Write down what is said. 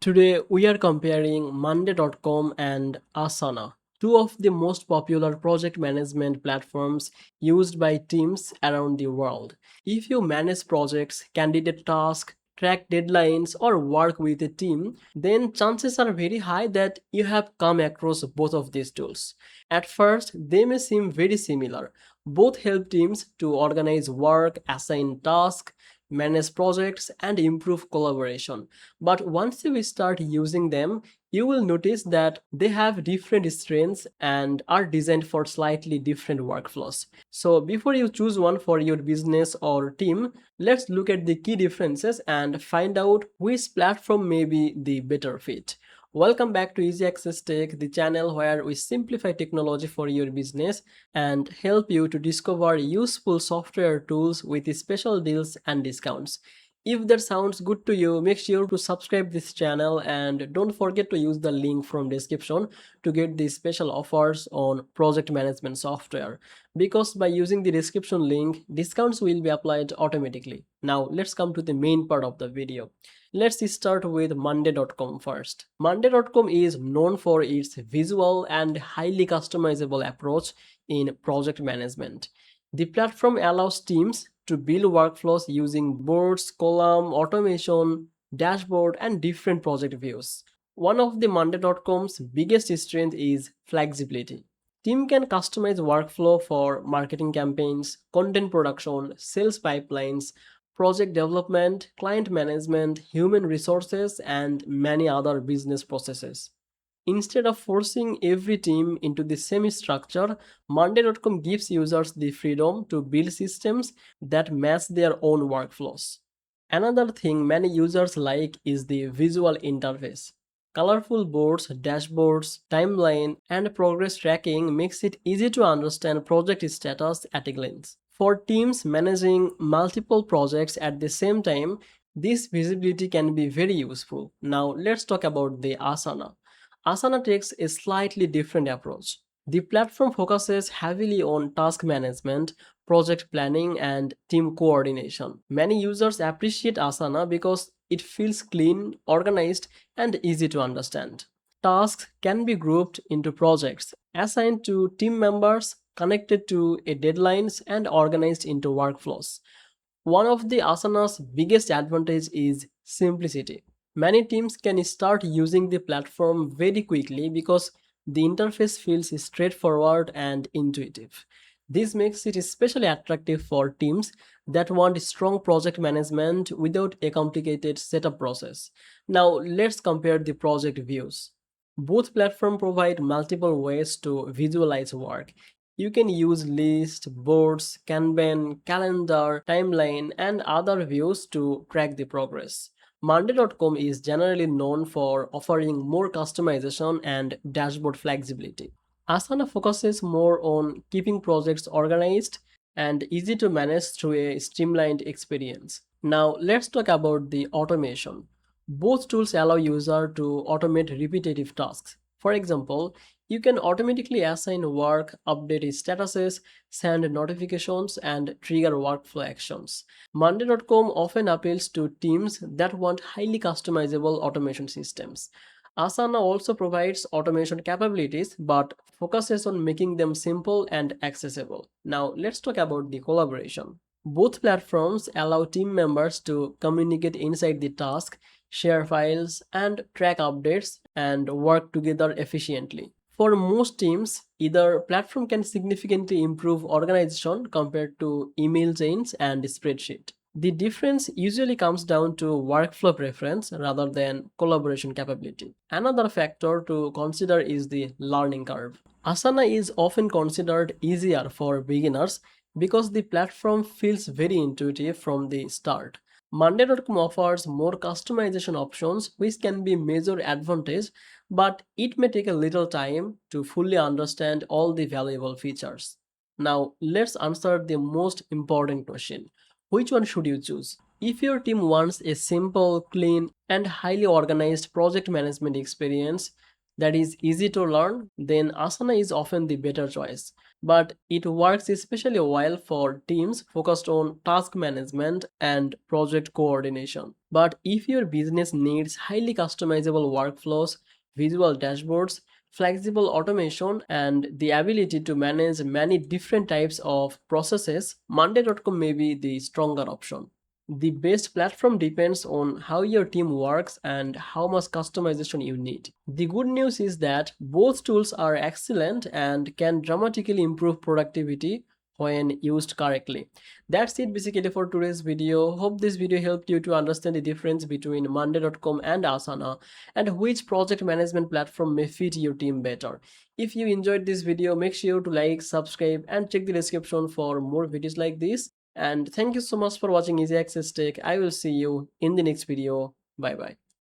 Today we are comparing Monday.com and Asana, two of the most popular project management platforms used by teams around the world. If you manage projects, candidate tasks, track deadlines, or work with a team, then chances are very high that you have come across both of these tools. At first, they may seem very similar. Both help teams to organize work, assign tasks, manage projects, and improve collaboration. But once you start using them, you will notice that they have different strengths and are designed for slightly different workflows. So before you choose one for your business or team, let's look at the key differences and find out which platform may be the better fit. Welcome back to Easy Access Tech, the channel where we simplify technology for your business and help you to discover useful software tools with special deals and discounts. If that sounds good to you, make sure to subscribe this channel and don't forget to use the link from description to get the special offers on project management software. Because by using the description link, discounts will be applied automatically. Now let's come to the main part of the video. Let's start with Monday.com first. Monday.com is known for its visual and highly customizable approach in project management. The platform allows teams to build workflows using boards, column, automation, dashboard, and different project views. One of the Monday.com's biggest strength is flexibility. Team can customize workflow for marketing campaigns, content production, sales pipelines, project development, client management, human resources, and many other business processes. Instead of forcing every team into the same structure, Monday.com gives users the freedom to build systems that match their own workflows. Another thing many users like is the visual interface. Colorful boards, dashboards, timeline, and progress tracking makes it easy to understand project status at a glance. For teams managing multiple projects at the same time, this visibility can be very useful. Now let's talk about the Asana. Asana takes a slightly different approach. The platform focuses heavily on task management, project planning, and team coordination. Many users appreciate Asana because it feels clean, organized, and easy to understand. Tasks can be grouped into projects, assigned to team members, connected to a deadlines, and organized into workflows. One of the Asana's biggest advantage is simplicity. Many teams can start using the platform very quickly because the interface feels straightforward and intuitive. This makes it especially attractive for teams that want strong project management without a complicated setup process. Now, let's compare the project views. Both platforms provide multiple ways to visualize work. You can use lists, boards, Kanban, calendar, timeline, and other views to track the progress. Monday.com is generally known for offering more customization and dashboard flexibility. Asana focuses more on keeping projects organized and easy to manage through a streamlined experience. Now, let's talk about the automation. Both tools allow user to automate repetitive tasks. For example, you can automatically assign work, update statuses, send notifications, and trigger workflow actions. Monday.com often appeals to teams that want highly customizable automation systems. Asana also provides automation capabilities but focuses on making them simple and accessible. Now, let's talk about the collaboration. Both platforms allow team members to communicate inside the task, share files, and track updates and work together efficiently. For most teams, either platform can significantly improve organization compared to email chains and spreadsheet. The difference usually comes down to workflow preference rather than collaboration capability. Another factor to consider is the learning curve. Asana is often considered easier for beginners because the platform feels very intuitive from the start. Monday.com offers more customization options, which can be major advantage, but it may take a little time to fully understand all the valuable features. Now, let's answer the most important question. Which one should you choose? If your team wants a simple, clean, and highly organized project management experience, that is easy to learn, then Asana is often the better choice. But it works especially well for teams focused on task management and project coordination. But if your business needs highly customizable workflows, visual dashboards, flexible automation, and the ability to manage many different types of processes, Monday.com may be the stronger option. The best platform depends on how your team works and how much customization you need. The good news is that both tools are excellent and can dramatically improve productivity when used correctly. That's it basically for today's video. Hope this video helped you to understand the difference between Monday.com and Asana and which project management platform may fit your team better. If you enjoyed this video, make sure to like, subscribe, and check the description for more videos like this. And thank you so much for watching Easy Access Tech. I will see you in the next video. Bye bye.